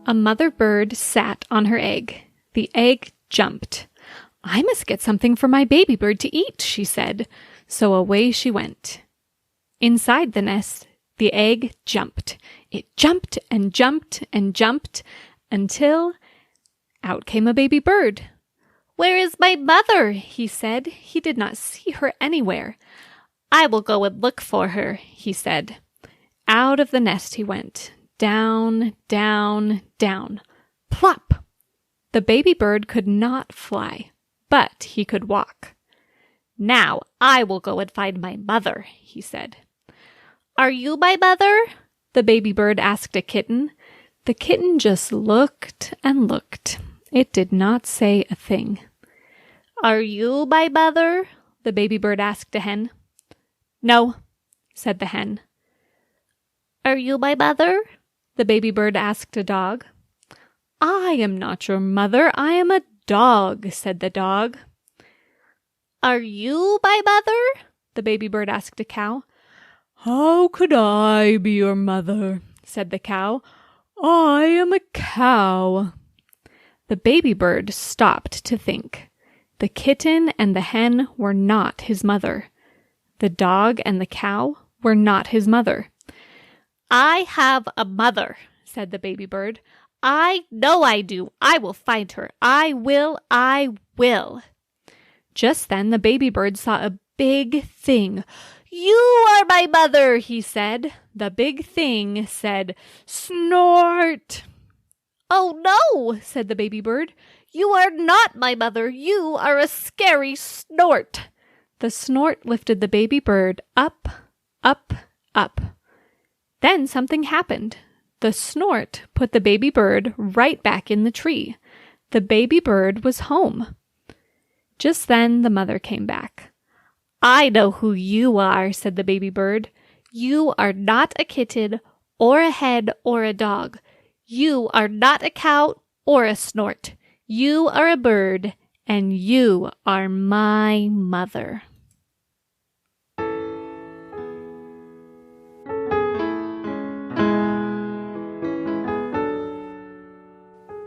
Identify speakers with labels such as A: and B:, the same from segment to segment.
A: A mother bird sat on her egg. The egg jumped. "I must get something for my baby bird to eat," she said. So away she went. Inside the nest, the egg jumped. It jumped and jumped and jumped until out came a baby bird. "Where is my mother?" he said. He did not see her anywhere. "I will go and look for her," he said. Out of the nest he went. Down, down, down. Plop! The baby bird could not fly, but he could walk. "Now I will go and find my mother," he said. "Are you my mother?" the baby bird asked a kitten. The kitten just looked and looked. It did not say a thing. "Are you my mother?" the baby bird asked a hen. "No," said the hen. "Are you my mother?" the baby bird asked a dog. "I am not your mother. I am a dog," said the dog. "Are you my mother?" the baby bird asked a cow. "How could I be your mother?" said the cow. "I am a cow." The baby bird stopped to think. The kitten and the hen were not his mother. The dog and the cow were not his mother. "I have a mother," said the baby bird. "I know I do. I will find her. I will. Just then the baby bird saw a big thing. "You are my mother," he said. The big thing said, "Snort." "Oh no," said the baby bird. "You are not my mother. You are a scary snort." The snort lifted the baby bird up, up, up. Then something happened. The snort put the baby bird right back in the tree. The baby bird was home. Just then the mother came back. "I know who you are," said the baby bird. "You are not a kitten or a hen or a dog. You are not a cow or a snort. You are a bird, and you are my mother."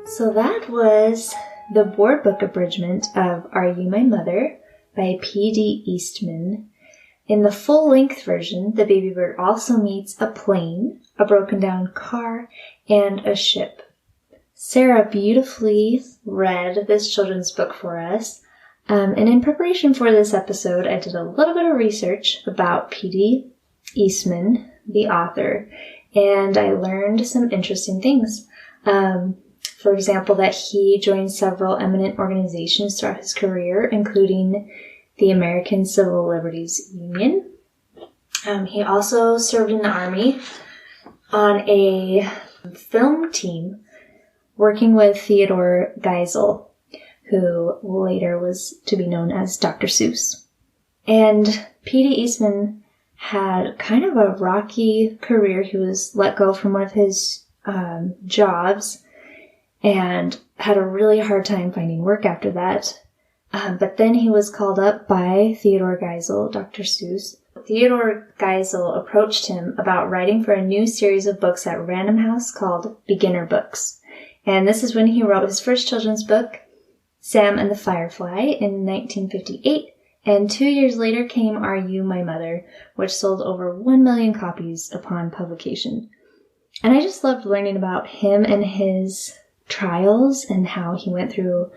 B: So that was the board book abridgment of Are You My Mother by P.D. Eastman. In the full-length version, the baby bird also meets a plane, a broken-down car, and a ship. Sarah beautifully read this children's book for us, and in preparation for this episode, I did a little bit of research about P.D. Eastman, the author, and I learned some interesting things. For example, that he joined several eminent organizations throughout his career, including the American Civil Liberties Union. He also served in the Army on a film team working with Theodore Geisel, who later was to be known as Dr. Seuss. And P.D. Eastman had kind of a rocky career. He was let go from one of his jobs and had a really hard time finding work after that. But then he was called up by Theodore Geisel, Dr. Seuss. Theodore Geisel approached him about writing for a new series of books at Random House called Beginner Books. And this is when he wrote his first children's book, Sam and the Firefly, in 1958. And 2 years later came Are You My Mother, which sold over 1 million copies upon publication. And I just loved learning about him and his trials and how he went through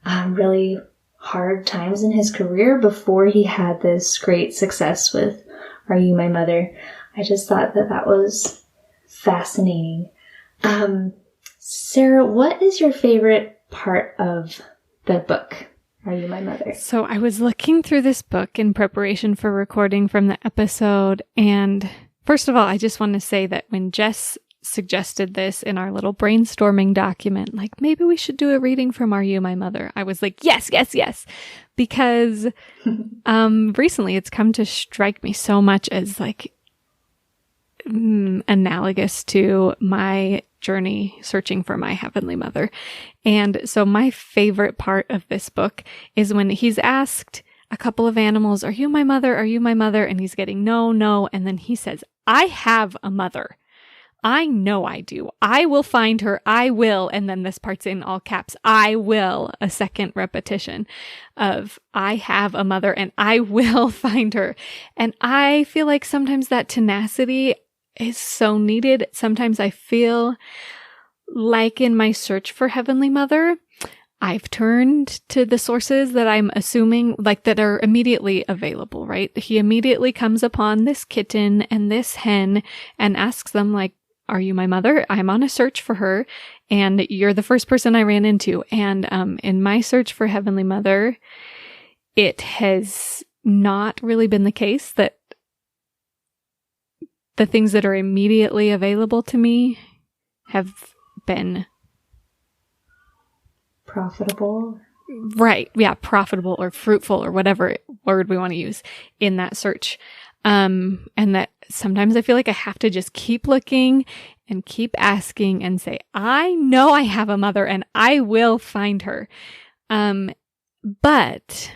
B: really hard times in his career before he had this great success with Are You My Mother. I just thought that was fascinating. Sarah, what is your favorite part of the book, Are You My Mother?
A: So I was looking through this book in preparation for recording from the episode, and first of all, I just want to say that when Jess suggested this in our little brainstorming document, like maybe we should do a reading from Are You My Mother, I was like, yes, because recently it's come to strike me so much as like analogous to my journey searching for my Heavenly Mother. And so my favorite part of this book is when he's asked a couple of animals, "Are you my mother? Are you my mother?" And he's getting no, and then he says, "I have a mother." I know I do. I will find her. I will. And then this part's in all caps. I will. A second repetition of I have a mother and I will find her. And I feel like sometimes that tenacity is so needed. Sometimes I feel like in my search for Heavenly Mother, I've turned to the sources that I'm assuming like that are immediately available, right? He immediately comes upon this kitten and this hen and asks them like, are you my mother? I'm on a search for her and you're the first person I ran into. And in my search for Heavenly Mother, it has not really been the case that the things that are immediately available to me have been
B: profitable.
A: Right. Yeah. Profitable or fruitful or whatever word we want to use in that search. And that sometimes I feel like I have to just keep looking and keep asking and say, I know I have a mother and I will find her. But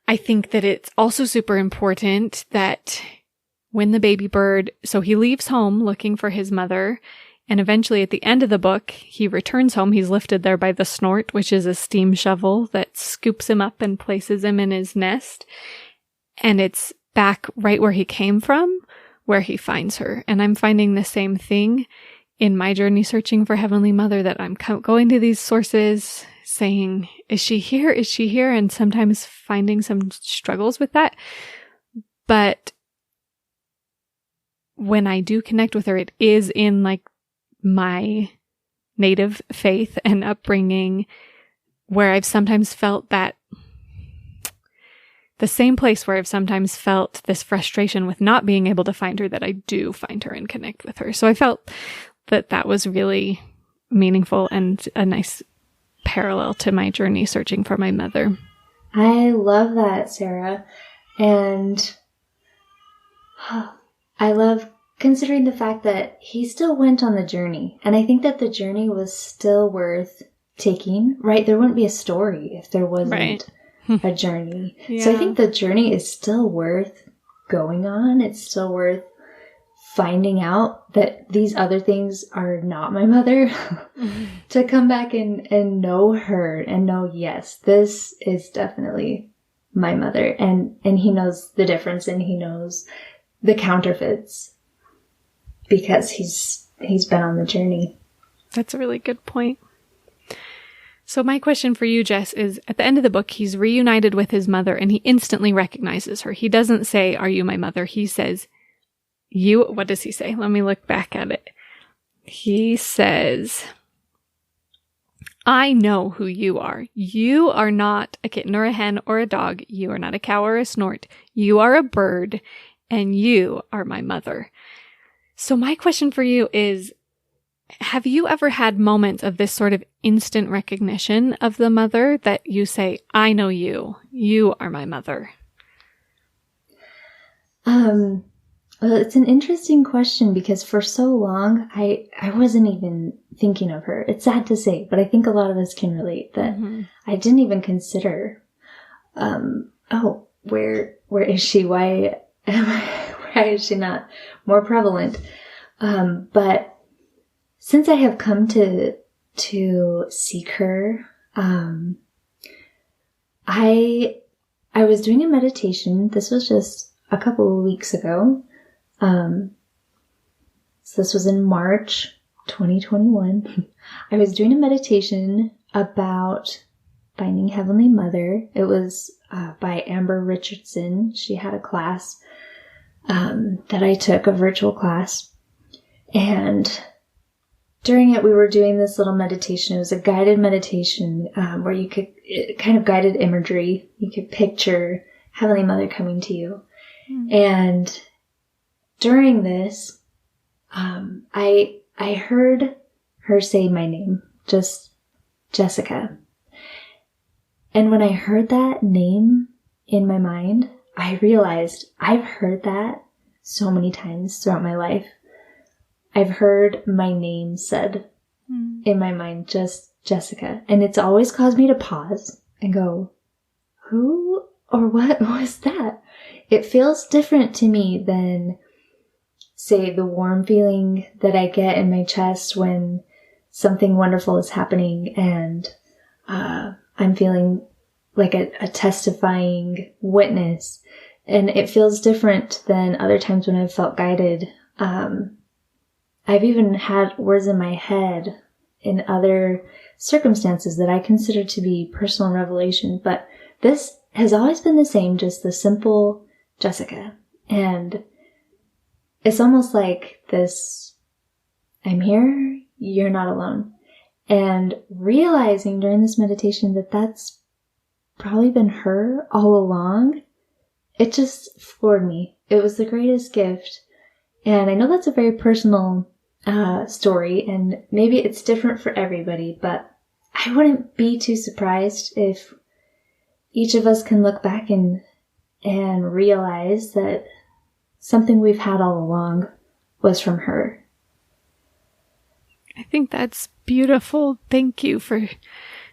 A: I think that it's also super important that when the baby bird, so he leaves home looking for his mother, and eventually at the end of the book, he returns home. He's lifted there by the snort, which is a steam shovel that scoops him up and places him in his nest. And it's back right where he came from, where he finds her. And I'm finding the same thing in my journey searching for Heavenly Mother, that I'm going to these sources saying, is she here? Is she here? And sometimes finding some struggles with that. But when I do connect with her, it is in like my native faith and upbringing, where I've sometimes felt that the same place where I've sometimes felt this frustration with not being able to find her, that I do find her and connect with her. So I felt that that was really meaningful and a nice parallel to my journey searching for my mother.
B: I love that, Sarah. And I love considering the fact that he still went on the journey. And I think that the journey was still worth taking, right? There wouldn't be a story if there wasn't a journey.
A: Yeah.
B: So I think the journey is still worth going on. It's still worth finding out that these other things are not my mother. To come back and know her and know, yes, this is definitely my mother. And he knows the difference, and he knows the counterfeits because he's been on the journey.
A: That's a really good point. So my question for you, Jess, is at the end of the book, he's reunited with his mother and he instantly recognizes her. He doesn't say, are you my mother? He says, what does he say? Let me look back at it. He says, I know who you are. You are not a kitten or a hen or a dog. You are not a cow or a snort. You are a bird, and you are my mother. So my question for you is, have you ever had moments of this sort of instant recognition of the mother that you say, I know you. You are my mother?
B: Well, it's an interesting question because for so long, I wasn't even thinking of her. It's sad to say, but I think a lot of us can relate that I didn't even consider, where is she? Why is she not more prevalent? But since I have come to seek her, I was doing a meditation. This was just a couple of weeks ago. So this was in March 2021. I was doing a meditation about finding Heavenly Mother. It was by Amber Richardson. She had a class that I took, a virtual class. And during it, we were doing this little meditation. It was a guided meditation where you could, kind of guided imagery. You could picture Heavenly Mother coming to you. And during this, I heard her say my name, just Jessica. And when I heard that name in my mind, I realized I've heard that so many times throughout my life. I've heard my name said in my mind, just Jessica. And it's always caused me to pause and go, who or what was that? It feels different to me than say the warm feeling that I get in my chest when something wonderful is happening and I'm feeling like a testifying witness. And it feels different than other times when I've felt guided. I've even had words in my head in other circumstances that I consider to be personal revelation, but this has always been the same, just the simple Jessica. And it's almost like this, I'm here, you're not alone. And realizing during this meditation that that's probably been her all along, it just floored me. It was the greatest gift. And I know that's a very personal story, and maybe it's different for everybody, but I wouldn't be too surprised if each of us can look back and realize that something we've had all along was from her.
A: I think that's beautiful. Thank you for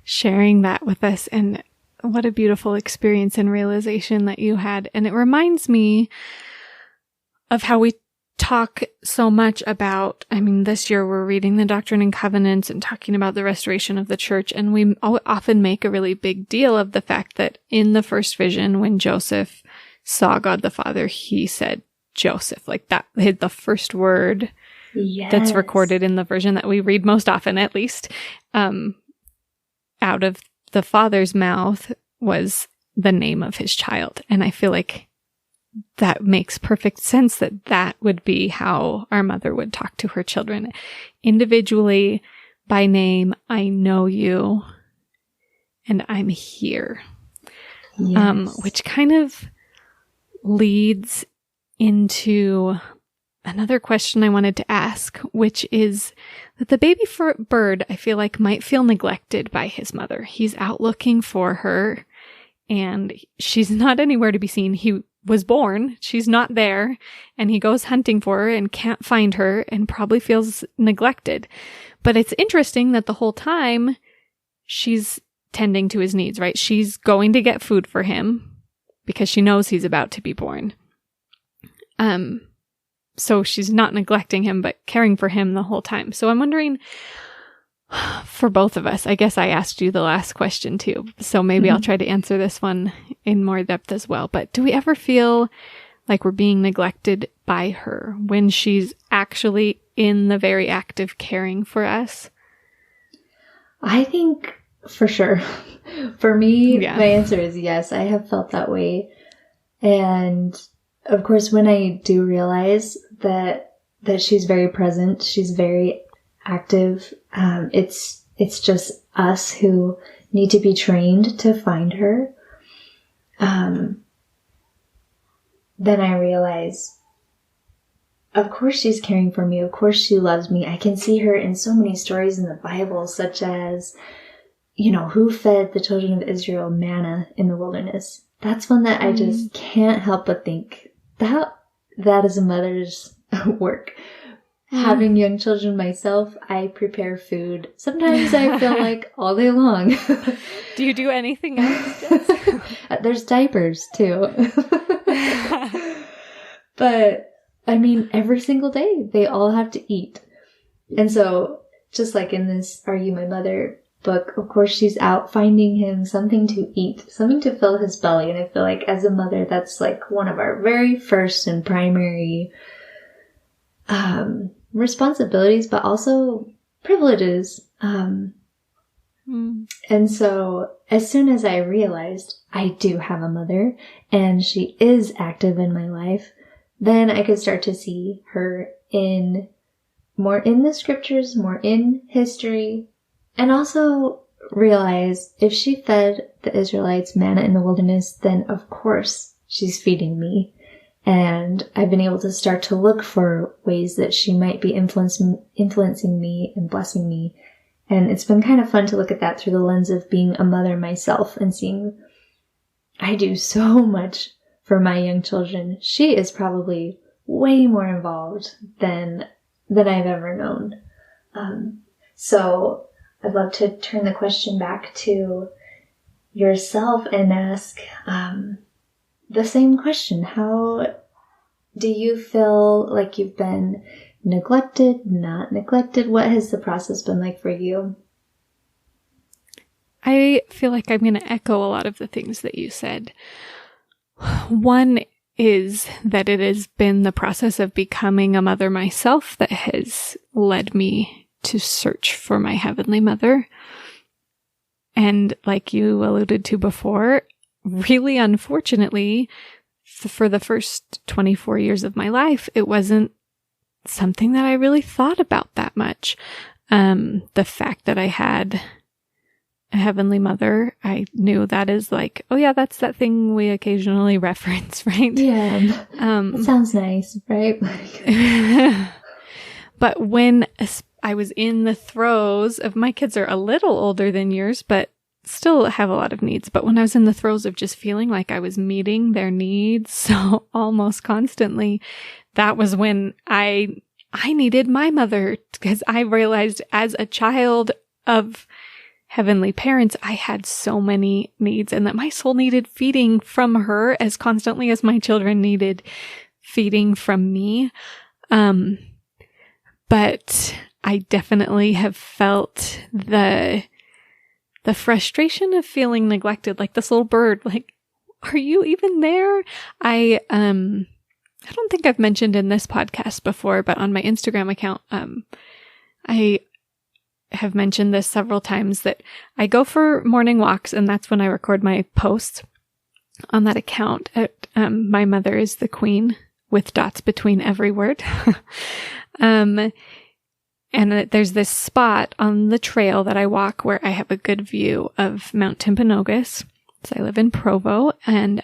A: sharing that with us. And what a beautiful experience and realization that you had. And it reminds me of how we talk so much about, this year we're reading the Doctrine and Covenants and talking about the restoration of the church. And we often make a really big deal of the fact that in the first vision, when Joseph saw God the Father, he said Joseph, like that, the first word that's recorded in the version that we read most often, at least, out of the Father's mouth was the name of his child. And I feel like that makes perfect sense that would be how our mother would talk to her children. Individually, by name, I know you, and I'm here.
B: Yes.
A: Which kind of leads into another question I wanted to ask, which is that the baby bird, I feel like, might feel neglected by his mother. He's out looking for her, and she's not anywhere to be seen. He was born, she's not there, and he goes hunting for her and can't find her and probably feels neglected. But it's interesting that the whole time she's tending to his needs, right? She's going to get food for him because she knows he's about to be born. So she's not neglecting him, but caring for him the whole time. So I'm wondering, for both of us, I guess I asked you the last question too, so maybe I'll try to answer this one in more depth as well. But do we ever feel like we're being neglected by her when she's actually in the very act of caring for us?
B: I think for sure. For me, my answer is yes. I have felt that way. And of course, when I do realize that she's very present, she's very active, it's just us who need to be trained to find her. Then I realize, of course she's caring for me. Of course she loves me. I can see her in so many stories in the Bible, such as, who fed the children of Israel manna in the wilderness. That's one that I just can't help but think that is a mother's work. Having young children myself, I prepare food. Sometimes I feel like all day long.
A: Do you do anything else, Jess?
B: There's diapers too. But every single day they all have to eat. And so just like in this Are You My Mother book, of course she's out finding him something to eat, something to fill his belly. And I feel like as a mother, that's like one of our very first and primary responsibilities, but also privileges. And so as soon as I realized I do have a mother and she is active in my life, then I could start to see her more in the scriptures, more in history, and also realize if she fed the Israelites manna in the wilderness, then of course she's feeding me. And I've been able to start to look for ways that she might be influencing me and blessing me. And it's been kind of fun to look at that through the lens of being a mother myself and seeing I do so much for my young children. She is probably way more involved than I've ever known. So I'd love to turn the question back to yourself and ask the same question. How Do you feel like you've been neglected, not neglected? What has the process been like for you?
A: I feel like I'm going to echo a lot of the things that you said. One is that it has been the process of becoming a mother myself that has led me to search for my Heavenly Mother. And like you alluded to before, really unfortunately, for the first 24 years of my life, it wasn't something that I really thought about that much. The fact that I had a Heavenly Mother, I knew that is like, oh yeah, that's that thing we occasionally reference, right?
B: Yeah. It sounds nice, right?
A: But when I was in the throes of, my kids are a little older than yours, but still have a lot of needs. But when I was in the throes of just feeling like I was meeting their needs so almost constantly, that was when I needed my mother, because I realized as a child of heavenly parents, I had so many needs, and that my soul needed feeding from her as constantly as my children needed feeding from me. But I definitely have felt the frustration of feeling neglected, like this little bird, like, are you even there? I don't think I've mentioned in this podcast before, but on my Instagram account, I have mentioned this several times, that I go for morning walks, and that's when I record my posts on that account. My mother is the queen, with dots between every word. And there's this spot on the trail that I walk where I have a good view of Mount Timpanogos. So I live in Provo, and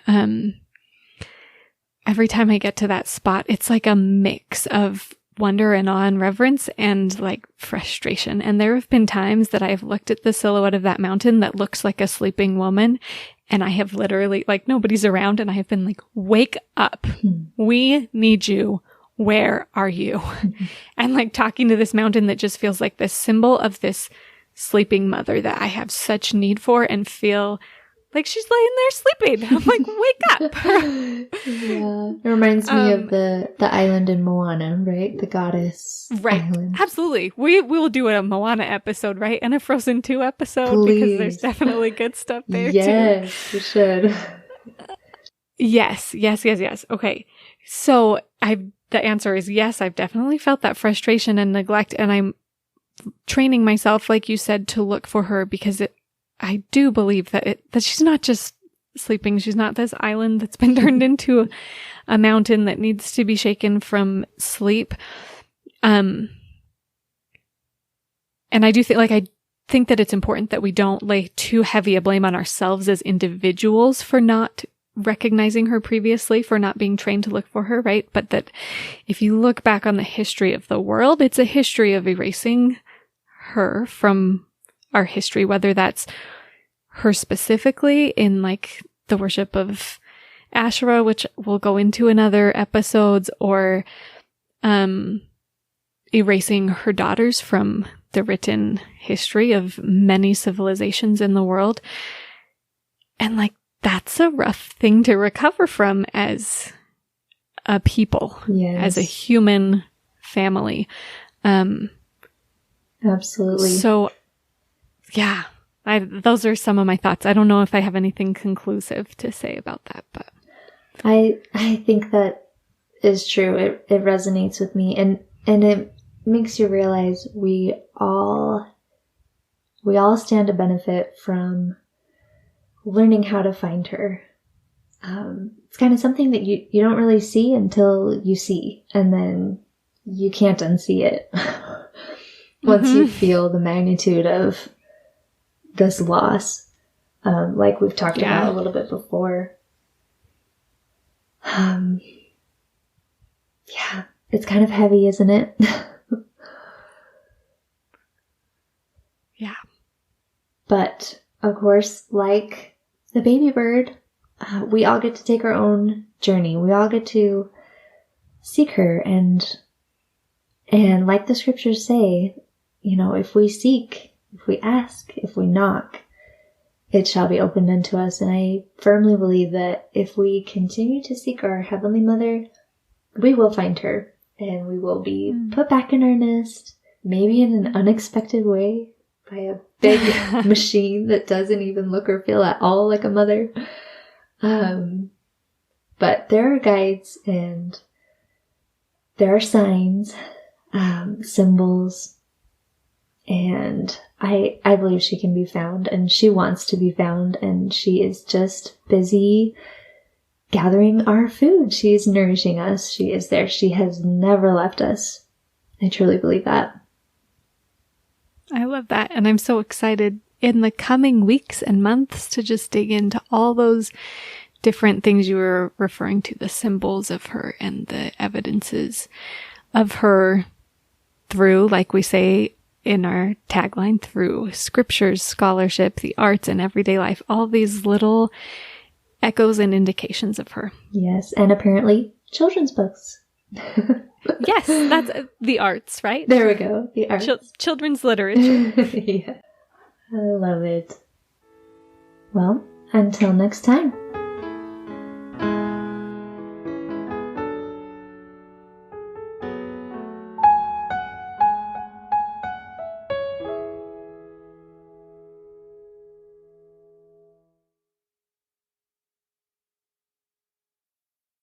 A: every time I get to that spot, it's like a mix of wonder and awe and reverence and like frustration. And there have been times that I've looked at the silhouette of that mountain that looks like a sleeping woman, and I have literally, like, nobody's around, and I have been like, wake up. We need you. Where are you? And like talking to this mountain that just feels like this symbol of this sleeping mother that I have such need for, and feel like she's laying there sleeping. I'm like, wake up.
B: Yeah. It reminds me of the island in Moana, right? The goddess island.
A: Absolutely. We will do a Moana episode, right? And a Frozen 2 episode.
B: Please.
A: Because there's definitely good stuff there too.
B: Yes, we should.
A: Yes. Okay. So the answer is yes, I've definitely felt that frustration and neglect, and I'm training myself, like you said, to look for her, because I do believe that she's not just sleeping. She's not this island that's been turned into a mountain that needs to be shaken from sleep. And I do think that it's important that we don't lay too heavy a blame on ourselves as individuals for not recognizing her previously, for not being trained to look for her, right? But that if you look back on the history of the world, it's a history of erasing her from our history, whether that's her specifically in like the worship of Asherah, which we'll go into in other episodes, or erasing her daughters from the written history of many civilizations in the world. And like, that's a rough thing to recover from as a people,
B: yes,
A: as a human family.
B: Absolutely.
A: So, yeah, those are some of my thoughts. I don't know if I have anything conclusive to say about that, but
B: I think that is true. It resonates with me, and it makes you realize we all stand to benefit from learning how to find her. It's kind of something that you don't really see until you see, and then you can't unsee it once you feel the magnitude of this loss, like we've talked about a little bit before. Yeah, it's kind of heavy, isn't it?
A: Yeah.
B: But, of course, like the baby bird, we all get to take our own journey. We all get to seek her, and like the scriptures say, you know, if we seek, if we ask, if we knock, it shall be opened unto us. And I firmly believe that if we continue to seek our Heavenly Mother, we will find her, and we will be put back in our nest, maybe in an unexpected way, by a big machine that doesn't even look or feel at all like a mother. But there are guides and there are signs, symbols, and I believe she can be found, and she wants to be found, and she is just busy gathering our food. She is nourishing us. She is there. She has never left us. I truly believe that.
A: I love that. And I'm so excited in the coming weeks and months to just dig into all those different things you were referring to, the symbols of her and the evidences of her through, like we say in our tagline, through scriptures, scholarship, the arts, and everyday life, all these little echoes and indications of her.
B: Yes, and apparently children's books.
A: Yes, that's the arts, right?
B: There we go, the arts.
A: Children's literature.
B: Yeah. I love it. Well, until next time.